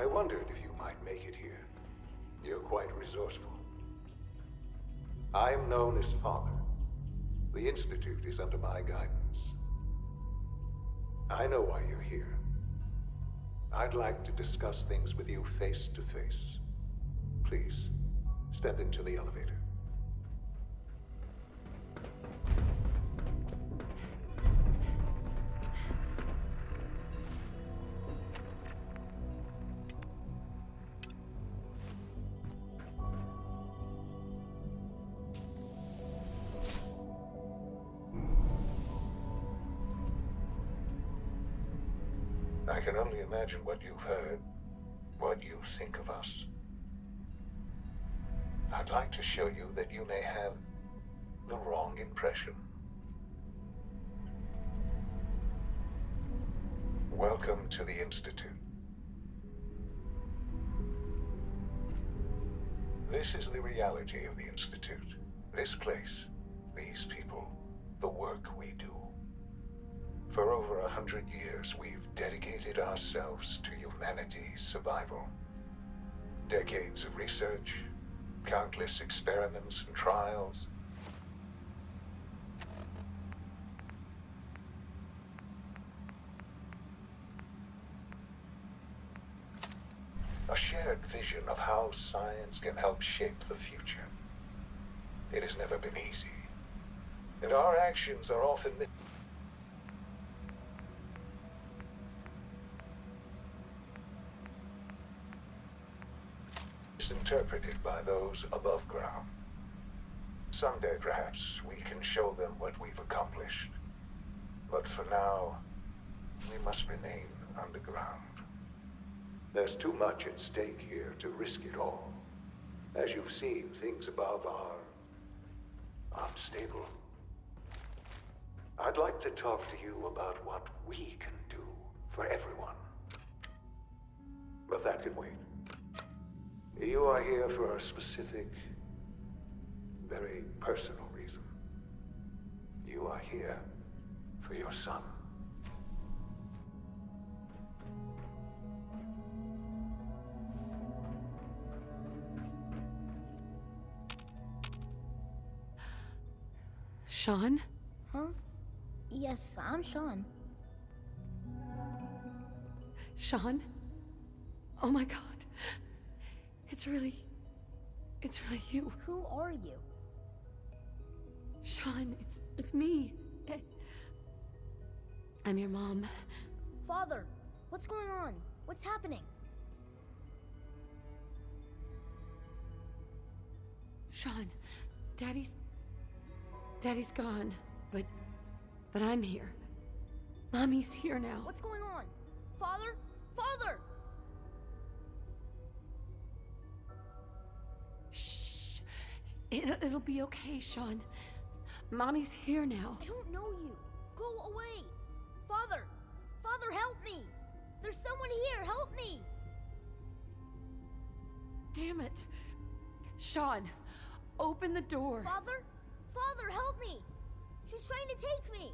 I wondered if you might make it here. You're quite resourceful. I'm known as Father. The Institute is under my guidance. I know why you're here. I'd like to discuss things with you face to face. Please, step into the elevator. I can only imagine what you've heard, what you think of us. I'd like to show you that you may have the wrong impression. Welcome to the Institute. This is the reality of the Institute. This place, these people, the work we do. For over 100 years, we've dedicated ourselves to humanity's survival. Decades of research, countless experiments and trials. A shared vision of how science can help shape the future. It has never been easy, and our actions are often misinterpreted by those above ground. Someday, perhaps, we can show them what we've accomplished. But for now, we must remain underground. There's too much at stake here to risk it all. As you've seen, things above are unstable. I'd like to talk to you about what we can do for everyone. But that can wait. You are here for a specific, very personal reason. You are here for your son. Sean? Huh? Yes, I'm Sean. Sean? Oh my God. It's really you. Who are you? Sean, it's me. I'm your mom. Father, what's going on? What's happening? Sean, Daddy's gone, but I'm here. Mommy's here now. What's going on? Father? Father! Shh. It'll be okay, Sean. Mommy's here now. I don't know you. Go away. Father! Father, help me! There's someone here, help me! Damn it. Sean, open the door. Father? Father, help me! She's trying to take me!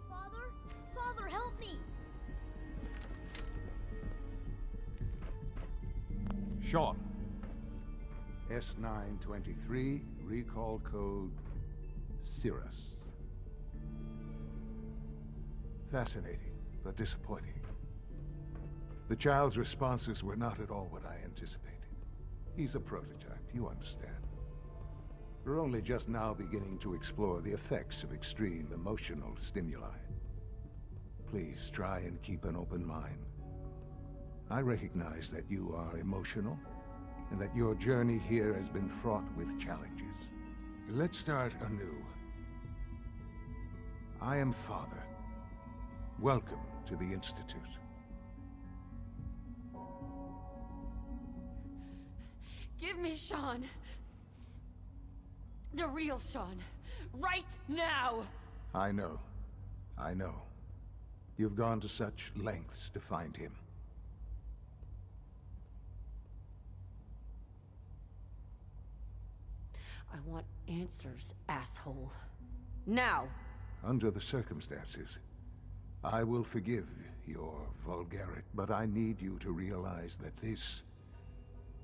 Father? Father, help me! Sean. S923, recall code Cirrus. Fascinating, but disappointing. The child's responses were not at all what I anticipated. He's a prototype, you understand. We're only just now beginning to explore the effects of extreme emotional stimuli. Please try and keep an open mind. I recognize that you are emotional, and that your journey here has been fraught with challenges. Let's start anew. I am Father. Welcome to the Institute. Give me Sean. The real Sean. Right now! I know. I know. You've gone to such lengths to find him. I want answers, asshole. Now! Under the circumstances, I will forgive your vulgarity, but I need you to realize that this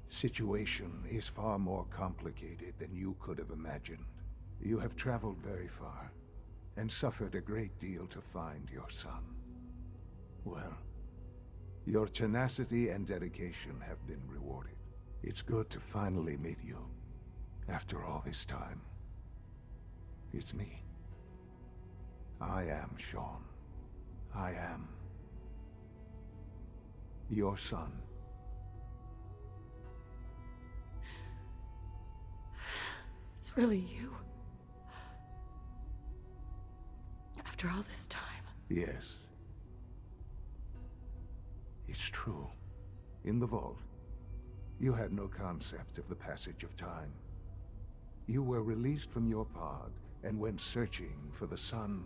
situation is far more complicated than you could have imagined. You have traveled very far, and suffered a great deal to find your son. Well, your tenacity and dedication have been rewarded. It's good to finally meet you, after all this time. It's me. I am Sean. I am your son. It's really you. After all this time. Yes. It's true. In the vault, you had no concept of the passage of time. You were released from your pod and went searching for the son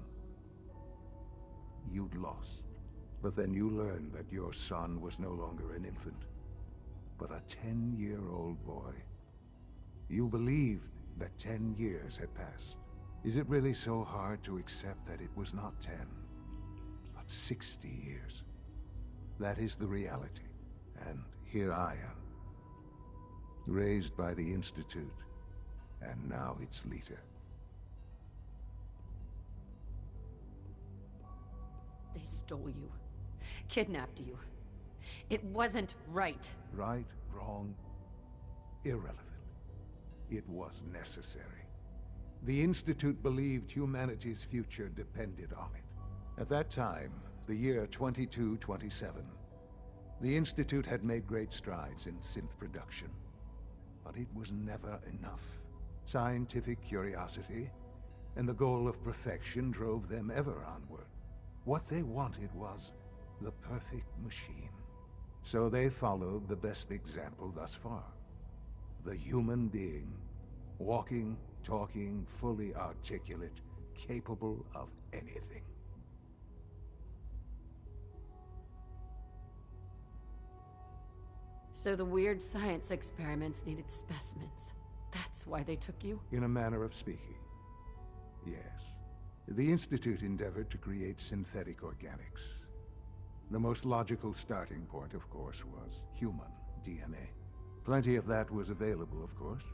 you'd lost. But then you learned that your son was no longer an infant, but a 10-year-old boy. You believed that 10 years had passed. Is it really so hard to accept that it was not 10, but 60 years? That is the reality, and here I am, raised by the Institute, and now its leader. They stole you. Kidnapped you. It wasn't right. Right, wrong, irrelevant. It was necessary. The Institute believed humanity's future depended on it. At that time, the year 2227, the Institute had made great strides in synth production. But it was never enough. Scientific curiosity and the goal of perfection drove them ever onward. What they wanted was the perfect machine. So they followed the best example thus far. The human being, walking, talking, fully articulate, capable of anything. So the weird science experiments needed specimens. That's why they took you? In a manner of speaking, yes. The Institute endeavored to create synthetic organics. The most logical starting point, of course, was human DNA. Plenty of that was available, of course.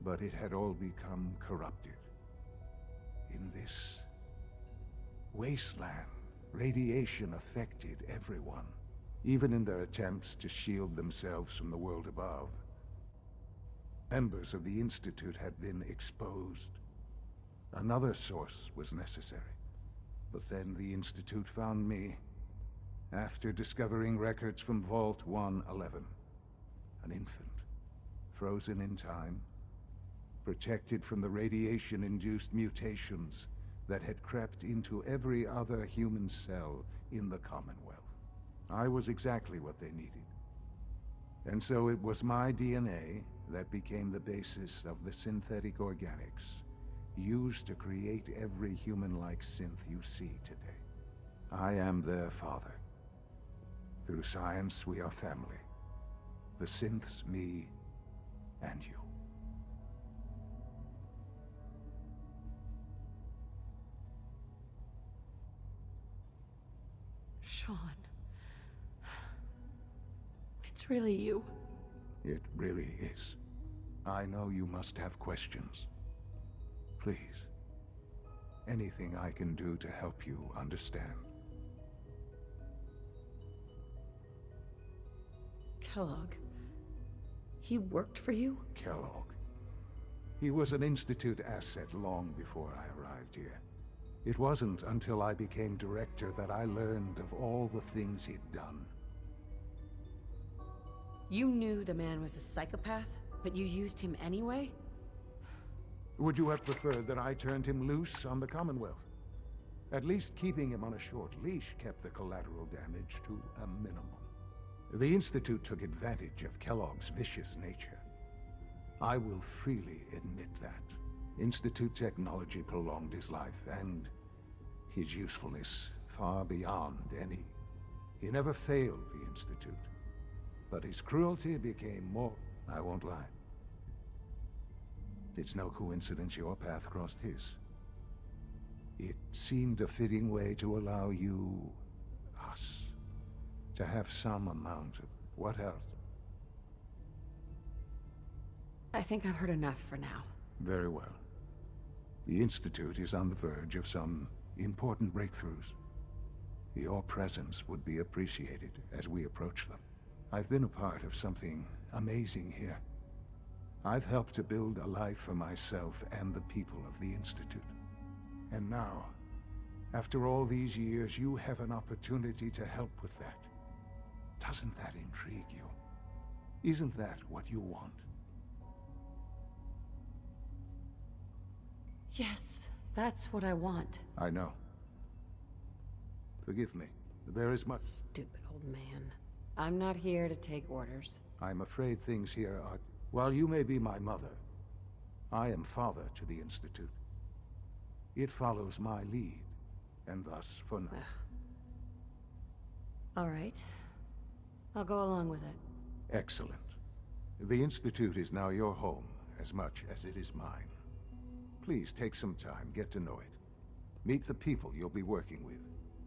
But it had all become corrupted. In this wasteland, radiation affected everyone, even in their attempts to shield themselves from the world above. Members of the Institute had been exposed. Another source was necessary. But then the Institute found me, after discovering records from Vault 111. An infant, frozen in time, protected from the radiation-induced mutations that had crept into every other human cell in the Commonwealth. I was exactly what they needed. And so it was my DNA that became the basis of the synthetic organics used to create every human-like synth you see today. I am their father. Through science, we are family. The synths, me, and you. Sean. It's really you. It really is. I know you must have questions. Please. Anything I can do to help you understand. Kellogg. He worked for you? Kellogg. He was an Institute asset long before I arrived here. It wasn't until I became director that I learned of all the things he'd done. You knew the man was a psychopath, but you used him anyway? Would you have preferred that I turned him loose on the Commonwealth? At least keeping him on a short leash kept the collateral damage to a minimum. The Institute took advantage of Kellogg's vicious nature. I will freely admit that. Institute technology prolonged his life, and his usefulness far beyond any. He never failed the Institute, but his cruelty became more. I won't lie. It's no coincidence your path crossed his. It seemed a fitting way to allow you, us, to have some amount of... What else? I think I've heard enough for now. Very well. The Institute is on the verge of some important breakthroughs. Your presence would be appreciated as we approach them. I've been a part of something amazing here. I've helped to build a life for myself and the people of the Institute. And now, after all these years, you have an opportunity to help with that. Doesn't that intrigue you? Isn't that what you want? Yes, that's what I want. I know. Forgive me. There is much... Stupid old man. I'm not here to take orders. I'm afraid things here are... While you may be my mother, I am father to the Institute. It follows my lead, and thus for now. All right. I'll go along with it. Excellent. The Institute is now your home, as much as it is mine. Please take some time, get to know it. Meet the people you'll be working with.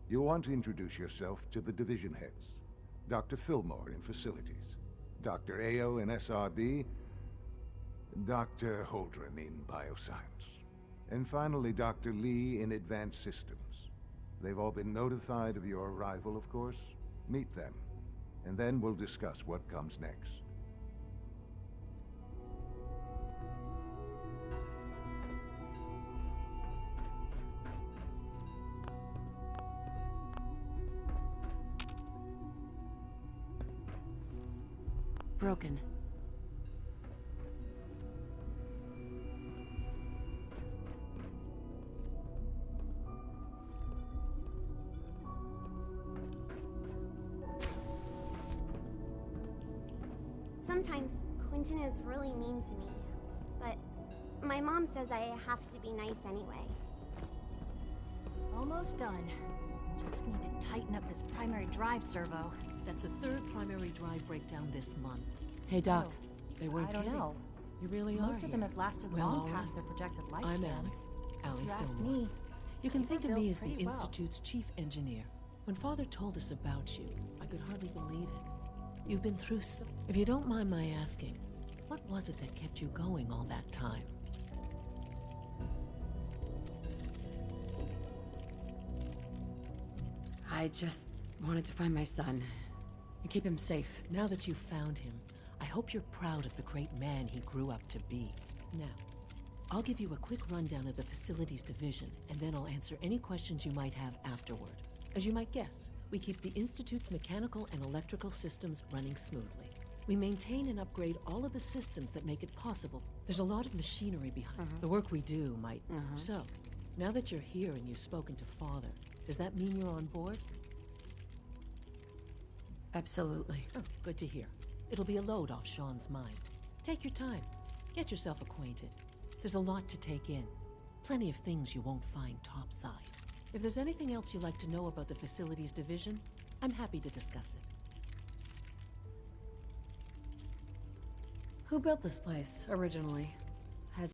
You'll want to introduce yourself to the division heads. Dr. Fillmore in Facilities, Dr. Ayo in SRB, Dr. Holdren in Bioscience, and finally Dr. Lee in Advanced Systems. They've all been notified of your arrival, of course. Meet them, and then we'll discuss what comes next. Broken. Sometimes Quentin is really mean to me, but my mom says I have to be nice anyway. Almost done. Just need to tighten up this primary drive servo. That's the third primary drive breakdown this month. Hey, Doc. Oh, They weren't I don't kidding. know. You really are Most of them here. have lasted Well, long all past right. their projected I'm lifespans. Allie If you ask Fillmore. me, You can they think were of me built as the pretty well. Institute's chief engineer. When Father told us about you, I could hardly believe it. You've been through so... If you don't mind my asking, what was it that kept you going all that time? I just wanted to find my son and keep him safe. Now that you've found him, I hope you're proud of the great man he grew up to be. Now, I'll give you a quick rundown of the Facilities Division, and then I'll answer any questions you might have afterward. As you might guess, we keep the Institute's mechanical and electrical systems running smoothly. We maintain and upgrade all of the systems that make it possible. There's a lot of machinery behind the work we do, might... So, now that you're here and you've spoken to Father, does that mean you're on board? Absolutely. Oh, good to hear. It'll be a load off Sean's mind. Take your time. Get yourself acquainted. There's a lot to take in. Plenty of things you won't find topside. If there's anything else you'd like to know about the Facilities Division, I'm happy to discuss it. Who built this place, originally?